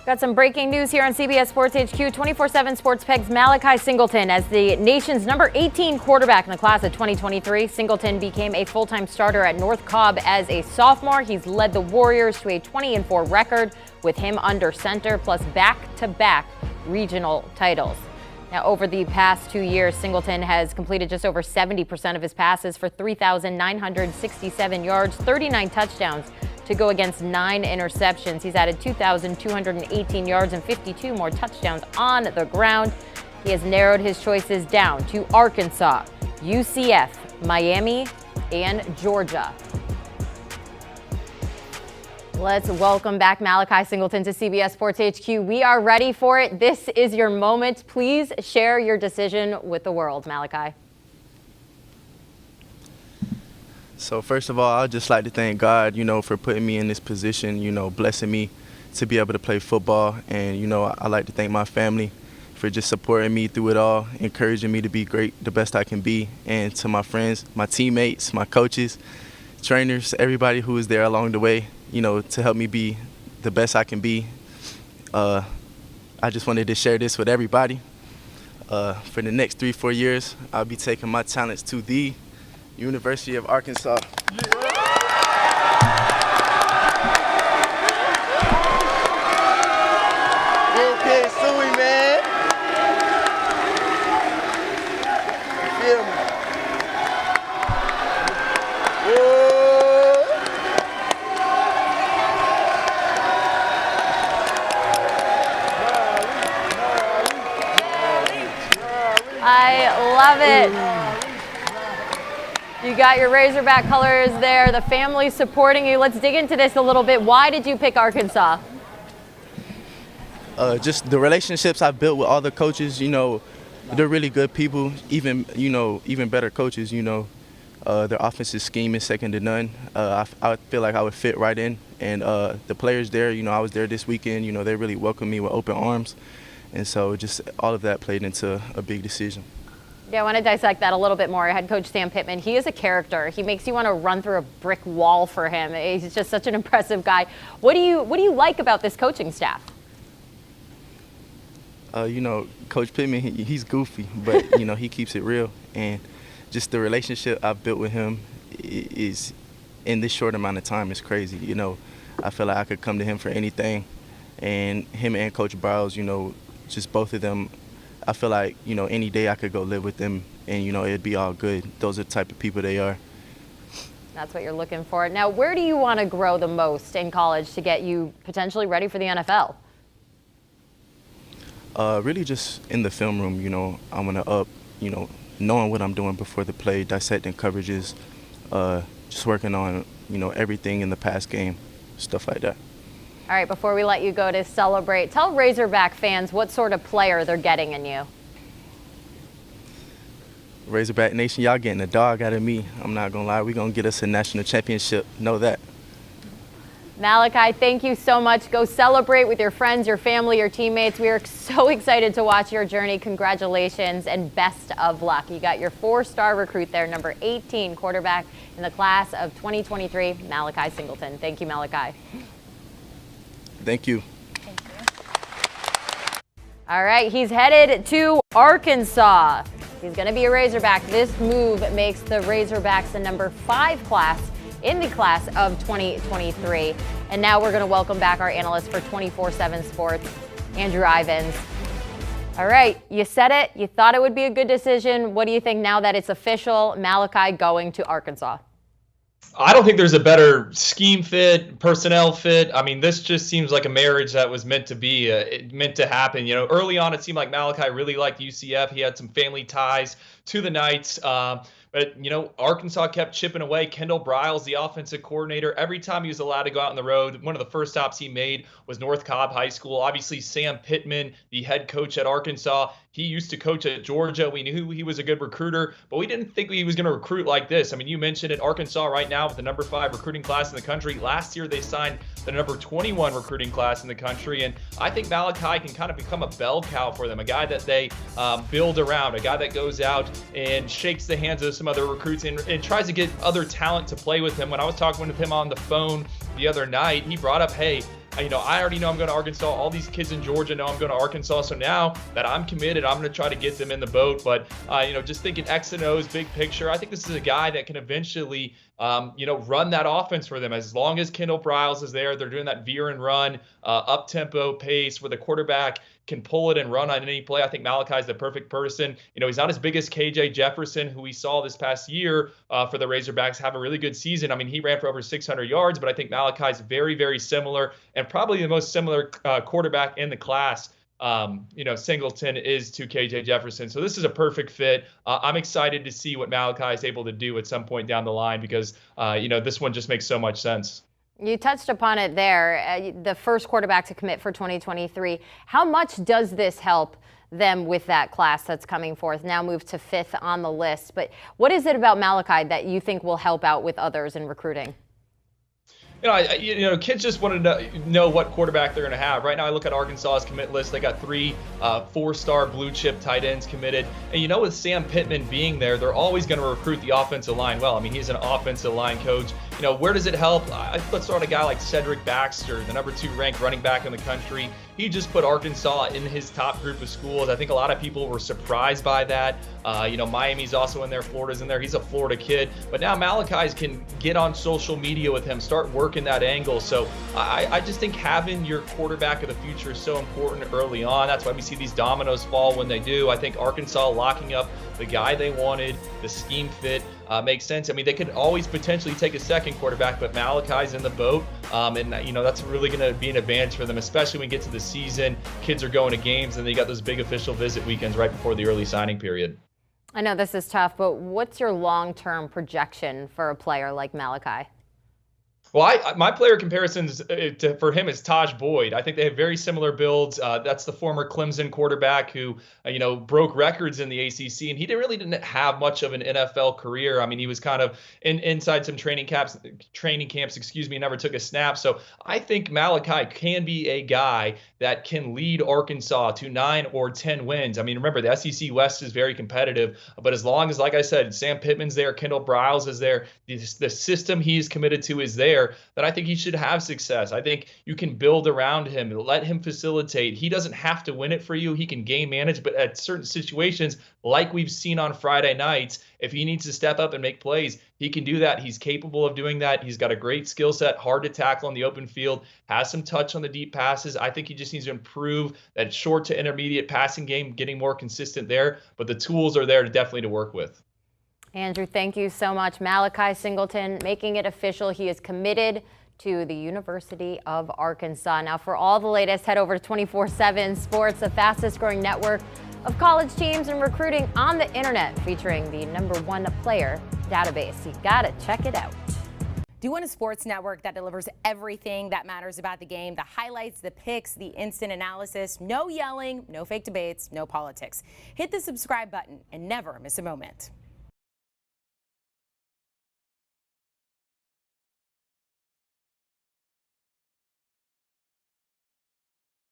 Got some breaking news here on CBS Sports HQ. 24/7 Sports pegs Malachi Singleton as the nation's number 18 quarterback in the class of 2023. Singleton became a full-time starter at North Cobb as a sophomore. He's led the Warriors to a 20-4 record with him under center, plus back-to-back regional titles. Now, over the past 2 years, Singleton has completed just over 70% of his passes for 3,967 yards, 39 touchdowns, to go against 9 interceptions. He's added 2,218 yards and 52 more touchdowns on the ground. He has narrowed his choices down to Arkansas, UCF, Miami, and Georgia. Let's welcome back Malachi Singleton to CBS Sports HQ. We are ready for it. This is your moment. Please share your decision with the world, Malachi. So first of all, I'd just like to thank God, for putting me in this position, blessing me to be able to play football. And, I'd like to thank my family for just supporting me through it all, encouraging me to be great, the best I can be. And to my friends, my teammates, my coaches, trainers, everybody who was there along the way, to help me be the best I can be. I just wanted to share this with everybody. For the next 3-4 years, I'll be taking my talents to the University of Arkansas. Okay, Suey, man. You feel me? I love it. You got your Razorback colors there, the family supporting you. Let's dig into this a little bit. Why did you pick Arkansas? Just the relationships I've built with all the coaches, they're really good people, even better coaches, their offensive scheme is second to none. I feel like I would fit right in. And the players there, I was there this weekend, they really welcomed me with open arms. And so just all of that played into a big decision. Yeah, I want to dissect that a little bit more. Head coach Sam Pittman, he is a character. He makes you want to run through a brick wall for him. He's just such an impressive guy. What do you like about this coaching staff? Coach Pittman, he's goofy, but he keeps it real. And just the relationship I've built with him is, in this short amount of time, is crazy. I feel like I could come to him for anything. And him and Coach Browse, just both of them, I feel like, any day I could go live with them and, it'd be all good. Those are the type of people they are. That's what you're looking for. Now, where do you want to grow the most in college to get you potentially ready for the NFL? Really just in the film room, I want to up, knowing what I'm doing before the play, dissecting coverages, just working on, everything in the pass game, stuff like that. All right, before we let you go to celebrate, tell Razorback fans what sort of player they're getting in you. Razorback Nation, y'all getting a dog out of me. I'm not going to lie. We're going to get us a national championship. Know that. Malachi, thank you so much. Go celebrate with your friends, your family, your teammates. We are so excited to watch your journey. Congratulations and best of luck. You got your 4-star recruit there, number 18 quarterback in the class of 2023, Malachi Singleton. Thank you, Malachi. Thank you. Thank you. All right, he's headed to Arkansas. He's going to be a Razorback. This move makes the Razorbacks the number 5 class in the class of 2023. And now we're going to welcome back our analyst for 24/7 Sports, Andrew Ivins. All right, you said it. You thought it would be a good decision. What do you think now that it's official, Malachi going to Arkansas? I don't think there's a better scheme fit, personnel fit. I mean, this just seems like a marriage that was meant to be, meant to happen. Early on, it seemed like Malachi really liked UCF. He had some family ties to the Knights. But, Arkansas kept chipping away. Kendall Briles, the offensive coordinator, every time he was allowed to go out on the road, one of the first stops he made was North Cobb High School. Obviously, Sam Pittman, the head coach at Arkansas, he used to coach at Georgia. We knew he was a good recruiter, but we didn't think he was going to recruit like this. I mean, you mentioned it, Arkansas right now with the number 5 recruiting class in the country. Last year, they signed the number 21 recruiting class in the country. And I think Malachi can kind of become a bell cow for them, a guy that they build around, a guy that goes out and shakes the hands of some other recruits and tries to get other talent to play with him. When I was talking with him on the phone the other night, he brought up, hey, I already know I'm going to Arkansas. All these kids in Georgia know I'm going to Arkansas. So now that I'm committed, I'm going to try to get them in the boat. But, just thinking X and O's, big picture, I think this is a guy that can eventually, run that offense for them. As long as Kendall Briles is there, they're doing that veer and run, up-tempo pace where the quarterback can pull it and run on any play. I think Malachi is the perfect person. He's not as big as KJ Jefferson, who we saw this past year for the Razorbacks have a really good season. I mean, he ran for over 600 yards, but I think Malachi is very, very similar and probably the most similar quarterback in the class. Singleton is to KJ Jefferson. So this is a perfect fit. I'm excited to see what Malachi is able to do at some point down the line because, this one just makes so much sense. You touched upon it there, the first quarterback to commit for 2023. How much does this help them with that class that's coming forth, now moved to 5th on the list? But what is it about Malachi that you think will help out with others in recruiting? Kids just want to know what quarterback they're going to have. Right now, I look at Arkansas's commit list. They got 3 4-star blue chip tight ends committed. And with Sam Pittman being there, they're always going to recruit the offensive line well. I mean, he's an offensive line coach. Where does it help? Let's start a guy like Cedric Baxter, the number 2 ranked running back in the country. He just put Arkansas in his top group of schools. I think a lot of people were surprised by that. Miami's also in there. Florida's in there. He's a Florida kid. But now Malachi's can get on social media with him, start working that angle. So I just think having your quarterback of the future is so important early on. That's why we see these dominoes fall when they do. I think Arkansas locking up the guy they wanted, the scheme fit, makes sense. I mean, they could always potentially take a second quarterback, but Malachi's in the boat. That's really going to be an advantage for them, especially when we get to the season. Kids are going to games, and they got those big official visit weekends right before the early signing period. I know this is tough, but what's your long-term projection for a player like Malachi? Well, my player comparisons for him is Taj Boyd. I think they have very similar builds. That's the former Clemson quarterback who, broke records in the ACC, and he didn't have much of an NFL career. I mean, he was kind of inside some training camps, never took a snap. So I think Malachi can be a guy that can lead Arkansas to 9 or 10 wins. I mean, remember, the SEC West is very competitive, but as long as, like I said, Sam Pittman's there, Kendall Briles is there, the system he's committed to is there, then I think he should have success. I think you can build around him, let him facilitate. He doesn't have to win it for you. He can game manage, but at certain situations, like we've seen on Friday nights, if he needs to step up and make plays, he can do that. He's capable of doing that. He's got a great skill set, hard to tackle on the open field, has some touch on the deep passes. I think he just needs to improve that short to intermediate passing game, getting more consistent there, but the tools are there definitely to work with. Andrew, thank you so much. Malachi Singleton making it official. He is committed to the University of Arkansas. Now, for all the latest, head over to 24/7 Sports, the fastest growing network of college teams and recruiting on the internet, featuring the #1 player database. You gotta check it out. Do you want a sports network that delivers everything that matters about the game? The highlights, the picks, the instant analysis, no yelling, no fake debates, no politics. Hit the subscribe button and never miss a moment.